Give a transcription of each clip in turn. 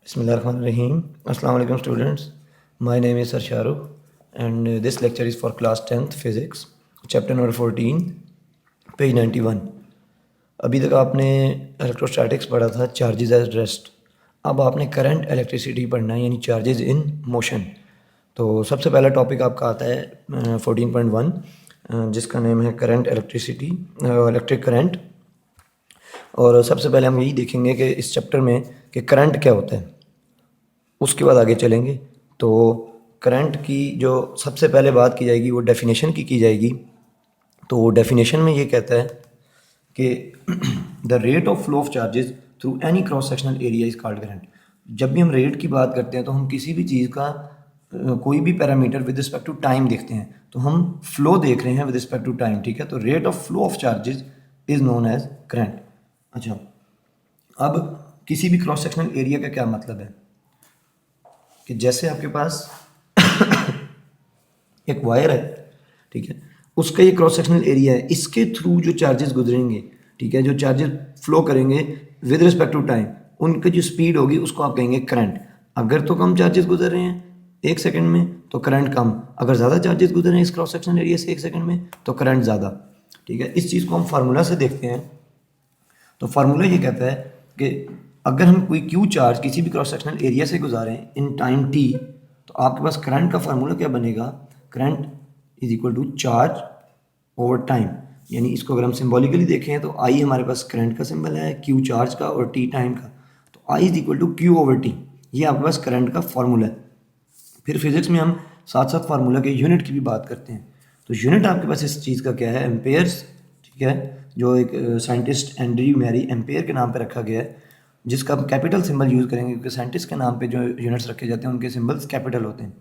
Bismillahirrahmanirrahim. Assalamu alaikum students. My name is Sir Shahrukh and this lecture is for class 10th physics, chapter number 14, page 91. अभी तक आपने electrostatics पढ़ा था, charges as rest. अब आपने current electricity पढ़ना है, यानी चार्जेस इन मोशन. तो सबसे पहला टॉपिक आपका आता है 14.1, जिसका नेम है करंट इलेक्ट्रिसिटी, इलेक्ट्रिक करंट. और सबसे पहले हम यही देखेंगे कि इस चैप्टर में कि करंट क्या होता है, उसके बाद आगे चलेंगे. तो करंट की जो सबसे पहले बात की जाएगी वो डेफिनेशन की जाएगी. तो डेफिनेशन में ये कहता है कि the rate of flow of charges through any cross sectional area is called current. जब भी हम रेट की बात करते हैं तो हम किसी भी चीज़ का कोई भी parameter with respect to time देखते हैं, तो हम फ्लो देख रहे हैं विद रिस्पेक्ट टू टाइम. ठीक है, तो rate of flow of charges is known as current. अच्छा, अब किसी भी क्रॉस सेक्शनल एरिया का क्या मतलब है कि जैसे आपके पास एक वायर है, ठीक है, उसका ये क्रॉस सेक्शनल एरिया है, इसके थ्रू जो चार्जेस गुजरेंगे, ठीक है, जो चार्जेस फ्लो करेंगे विद रिस्पेक्ट टू टाइम, उनकी जो स्पीड होगी उसको आप कहेंगे करंट. अगर तो कम चार्जेस गुजर रहे हैं 1 सेकंड में तो करंट कम, अगर ज़्यादा चार्जेस गुजर रहे हैं इस क्रॉस सेक्शनल एरिया से 1 सेकंड में तो करंट ज़्यादा. ठीक है, इस चीज़ को हम फार्मूला से देखते हैं. तो फार्मूला ये कहता है कि अगर हम कोई क्यू चार्ज किसी भी क्रॉस सेक्शनल एरिया से गुजारें इन टाइम टी, तो आपके पास करंट का फार्मूला क्या बनेगा, current is equal to charge over time. यानी इसको अगर हम सिम्बॉलिकली देखें तो आई हमारे पास करंट का सिंबल है, क्यू चार्ज का और टी टाइम का, तो I is equal to Q over T. ये आपके पास करंट का फार्मूला है. फिर फिजिक्स में हम साथ साथ फार्मूला के यूनिट की भी बात करते हैं. तो यूनिट आपके पास इस चीज़ का क्या है, एम्पेयर्स. ठीक है, जो एक साइंटिस्ट एंड्रयू मैरी एम्पेयर के नाम पे रखा गया है, जिसका हम कैपिटल सिंबल यूज़ करेंगे क्योंकि साइंटिस्ट के नाम पे जो यूनिट्स रखे जाते हैं उनके सिंबल्स कैपिटल होते हैं.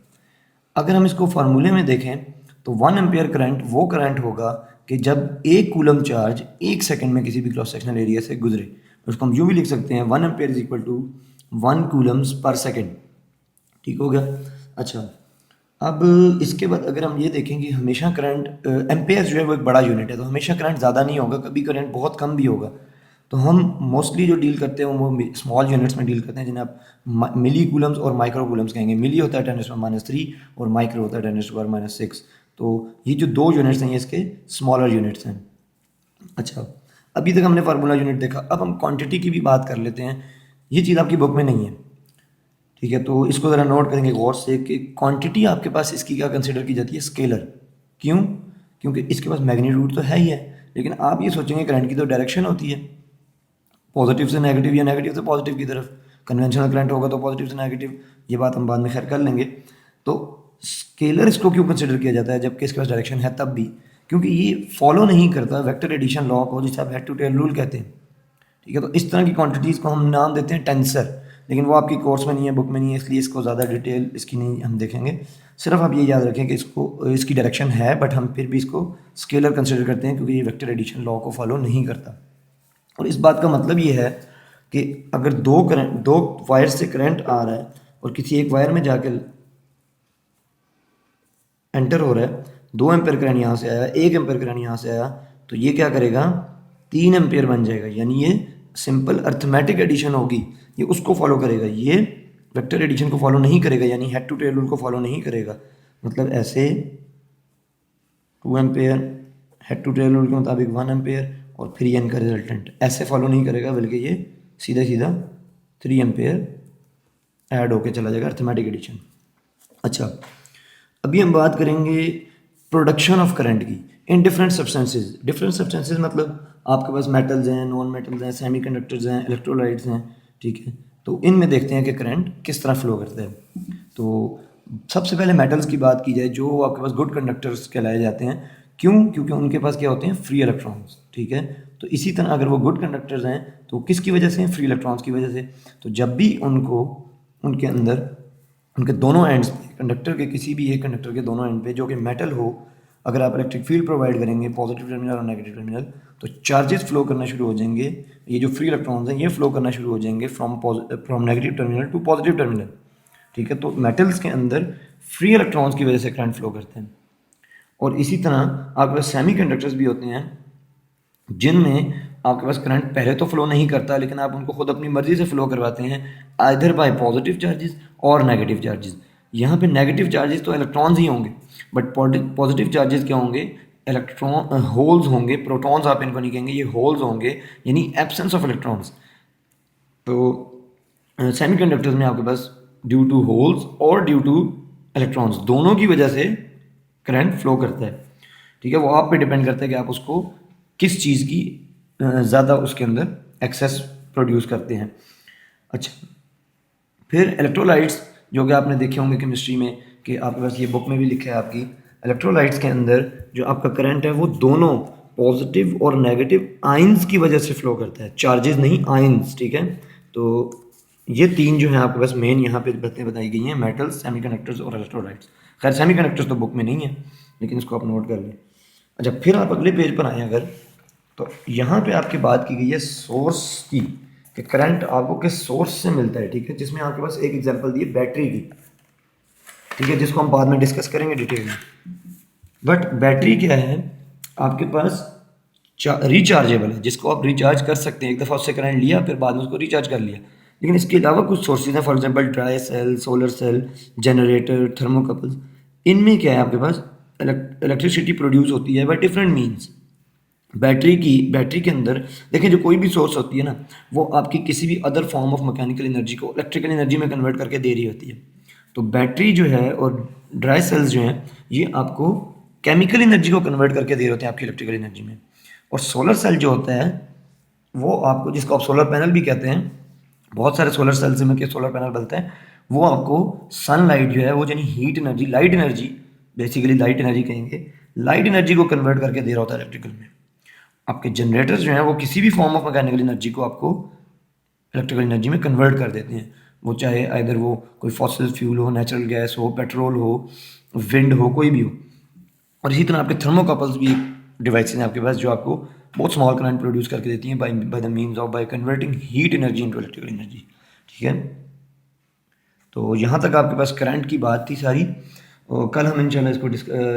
अगर हम इसको फार्मूले में देखें तो 1 एम्पेयर करंट वो करंट होगा कि जब 1 कूलम चार्ज 1 सेकंड में किसी भी क्रॉस सेक्शनल एरिया से गुजरे. तो उसको हम यूँ भी लिख सकते हैं 1 ampere is equal to 1 coulombs per second. ठीक हो गया. अच्छा, अब इसके बाद अगर हम ये देखें कि हमेशा करंट, एम्पेयर जो है वो एक बड़ा यूनिट है, तो हमेशा करंट ज़्यादा नहीं होगा, कभी करंट बहुत कम भी होगा. तो हम मोस्टली जो डील करते हैं वो स्मॉल यूनिट्स में डील करते हैं, जिन्हें आप मिली कूलम्स और माइक्रो कूलम्स कहेंगे. मिली होता है 10⁻³ और माइक्रो होता है 10⁻⁶. तो ये जो दो यूनिट्स हैं ये इसके स्मॉलर यूनिट्स हैं. अच्छा, अभी तक हमने फार्मूला यूनिट देखा, अब हम क्वांटिटी की भी बात कर लेते हैं. ये चीज़ आपकी बुक में नहीं है, ठीक है, तो इसको ज़रा नोट करेंगे गौर से कि क्वांटिटी आपके पास इसकी क्या कंसिडर की जाती है, स्केलर. क्यों? क्योंकि इसके पास मैग्नीट्यूड तो है ही है, लेकिन आप ये सोचेंगे करंट की तो डायरेक्शन होती है, पॉजिटिव से नेगेटिव या नेगेटिव से पॉजिटिव की तरफ. कन्वेंशनल करंट होगा तो पॉजिटिव से नेगेटिव, ये बात हम बाद में खैर कर लेंगे. तो स्केलर इसको क्यों कंसिडर किया जाता है जबकि इसके पास डायरेक्शन है, तब भी क्योंकि ये फॉलो नहीं करता वेक्टर एडिशन लॉ को, जिसे आप हेड टू टेल रूल कहते हैं. ठीक है, तो इस तरह की क्वांटिटीज़ को हम नाम देते हैं टेंसर, लेकिन वो आपकी कोर्स में नहीं है, बुक में नहीं है, इसलिए इसको ज़्यादा डिटेल इसकी नहीं हम देखेंगे. सिर्फ आप ये याद रखें कि इसको इसकी डायरेक्शन है, बट हम फिर भी इसको स्केलर कंसिडर करते हैं क्योंकि ये वेक्टर एडिशन लॉ को फॉलो नहीं करता. और इस बात का मतलब ये है कि अगर दो वायर से करंट आ रहा है और किसी एक वायर में जाकर एंटर हो रहा है, 2 एम्पेयर करंट यहाँ से आया, 1 एम्पेयर करंट यहाँ से आया, तो ये क्या करेगा, 3 एम्पेयर बन जाएगा. यानी ये सिंपल अर्थमेटिक एडिशन होगी, ये उसको फॉलो करेगा, ये वेक्टर एडिशन को फॉलो नहीं करेगा, यानी हेड टू टेल रूल को फॉलो नहीं करेगा. मतलब ऐसे 2 ampere head to tail rule के मुताबिक 1 एम्पेयर और फिर ये इनका रिजल्टेंट, ऐसे फॉलो नहीं करेगा, बल्कि ये सीधा सीधा 3 एम्पेयर ऐड होके चला जाएगा, अर्थमेटिक एडिशन. अच्छा, अभी हम बात करेंगे प्रोडक्शन ऑफ करंट की in different substances. Different substances मतलब आपके पास मेटल्स हैं, नॉन मेटल्स हैं, सेमीकंडक्टर्स हैं, इलेक्ट्रोलाइट्स हैं. ठीक है, तो इनमें देखते हैं कि करंट किस तरह फ्लो करता है. तो सबसे पहले मेटल्स की बात की जाए, जो आपके पास गुड कंडक्टर्स कहलाए जाते हैं. क्यों? क्योंकि उनके पास क्या होते हैं, फ्री इलेक्ट्रॉन्स. ठीक है, तो इसी तरह अगर वो गुड कंडक्टर्स हैं तो किसकी वजह से, फ्री इलेक्ट्रॉन्स की वजह से. तो जब भी उनको उनके अंदर उनके दोनों एंड्स पे, कंडक्टर के किसी भी एक कंडक्टर के दोनों एंड पे जो कि मेटल हो, अगर आप इलेक्ट्रिक फील्ड प्रोवाइड करेंगे पॉजिटिव टर्मिनल और नेगेटिव टर्मिनल, तो चार्जेस फ्लो करना शुरू हो जाएंगे. ये जो फ्री इलेक्ट्रॉन्स हैं ये फ्लो करना शुरू हो जाएंगे from negative terminal to positive terminal. ठीक है, तो मेटल्स के अंदर फ्री इलेक्ट्रॉन्स की वजह से करंट फ्लो करते हैं. और इसी तरह आपके पास सेमी कंडक्टर्स भी होते हैं जिनमें आपके पास करंट पहले तो फ्लो नहीं करता, लेकिन आप उनको खुद अपनी मर्जी से फ्लो करवाते हैं, आइदर बाय पॉजिटिव चार्जेस और नेगेटिव चार्जेस। यहाँ पे नेगेटिव चार्जेस तो इलेक्ट्रॉन्स ही होंगे, बट पॉजिटिव चार्जेस क्या होंगे, इलेक्ट्रॉन होल्स होंगे, प्रोटॉन्स आप इनको नहीं कहेंगे, ये होल्स होंगे, यानी एब्सेंस ऑफ इलेक्ट्रॉन्स। तो सेमीकंडक्टर्स में आपके पास ड्यू टू होल्स और ड्यू टू इलेक्ट्रॉन्स दोनों की वजह से करंट फ्लो करता है। ठीक है, वो आप पे डिपेंड करता है कि आप उसको किस चीज़ की ज़्यादा उसके अंदर एक्सेस प्रोड्यूस करते हैं। अच्छा, फिर इलेक्ट्रोलाइट्स जो कि आपने देखे होंगे केमिस्ट्री में, कि आपके पास ये बुक में भी लिखा है आपकी, इलेक्ट्रोलाइट्स के अंदर जो आपका करंट है वो दोनों पॉजिटिव और नेगेटिव आयंस की वजह से फ्लो करता है, चार्जेस नहीं, आयंस। ठीक है, तो ये तीन जो है आपके पास मेन यहाँ पे बातें बताई गई हैं, मेटल्स, सेमीकंडक्टर्स और इलेक्ट्रोलाइट्स। खैर सेमीकंडक्टर्स तो बुक में नहीं है, लेकिन इसको आप नोट कर लें। अच्छा, फिर आप अगले पेज पर आए अगर, तो यहाँ पे आपकी बात की गई है सोर्स की, कि करंट आपको किस सोर्स से मिलता है। ठीक है, जिसमें आपके पास एक एग्जांपल दी है बैटरी की, ठीक है, जिसको हम बाद में डिस्कस करेंगे डिटेल में। बट बैटरी क्या है, आपके पास रिचार्जेबल है, जिसको आप रिचार्ज कर सकते हैं, एक दफ़ा उससे करंट लिया फिर बाद में उसको रिचार्ज कर लिया। लेकिन इसके अलावा कुछ सोर्सेज हैं, for example dry cell, solar cell, generator, thermocouples. इनमें क्या है, आपके पास इलेक्ट्रिसिटी प्रोड्यूस होती है बाय डिफरेंट मीन्स। बैटरी के अंदर देखें, जो कोई भी सोर्स होती है ना, वो आपकी किसी भी other form of mechanical energy को इलेक्ट्रिकल एनर्जी में कन्वर्ट करके दे रही होती है। तो बैटरी जो है और ड्राई सेल्स जो हैं, ये आपको केमिकल एनर्जी को कन्वर्ट करके दे रहे होते हैं आपकी इलेक्ट्रिकल एनर्जी में। और सोलर सेल जो होता है वो आपको, जिसको आप सोलर पैनल भी कहते हैं, बहुत सारे सोलर सेल से मिलकर सोलर पैनल बनते हैं, वो आपको सनलाइट जो है वो, यानी heat energy, light energy, basically light energy कहेंगे, लाइट एनर्जी को कन्वर्ट करके दे रहा होता है इलेक्ट्रिकल में। आपके जनरेटर्स जो हैं वो किसी भी फॉर्म ऑफ मैकेनिकल एनर्जी को आपको इलेक्ट्रिकल एनर्जी में कन्वर्ट कर देते हैं, वो चाहे आइदर वो कोई फॉसिल फ्यूल हो, नेचुरल गैस हो, पेट्रोल हो, विंड हो, कोई भी हो। और इसी तरह आपके थर्मोकपल्स भी डिवाइसेस हैं आपके पास, जो आपको बहुत स्मॉल करंट प्रोड्यूस करके देती हैं by the means of by converting heat energy into electrical energy. ठीक है, तो यहाँ तक आपके पास करंट की बात थी सारी। और कल हम इंशाल्लाह इसको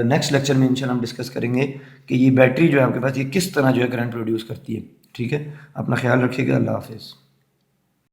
नेक्स्ट लेक्चर में इंशाल्लाह हम डिस्कस करेंगे कि ये बैटरी जो है आपके पास, ये किस तरह जो है करंट प्रोड्यूस करती है। ठीक है, अपना ख्याल रखिएगा, अल्लाह हाफिज़।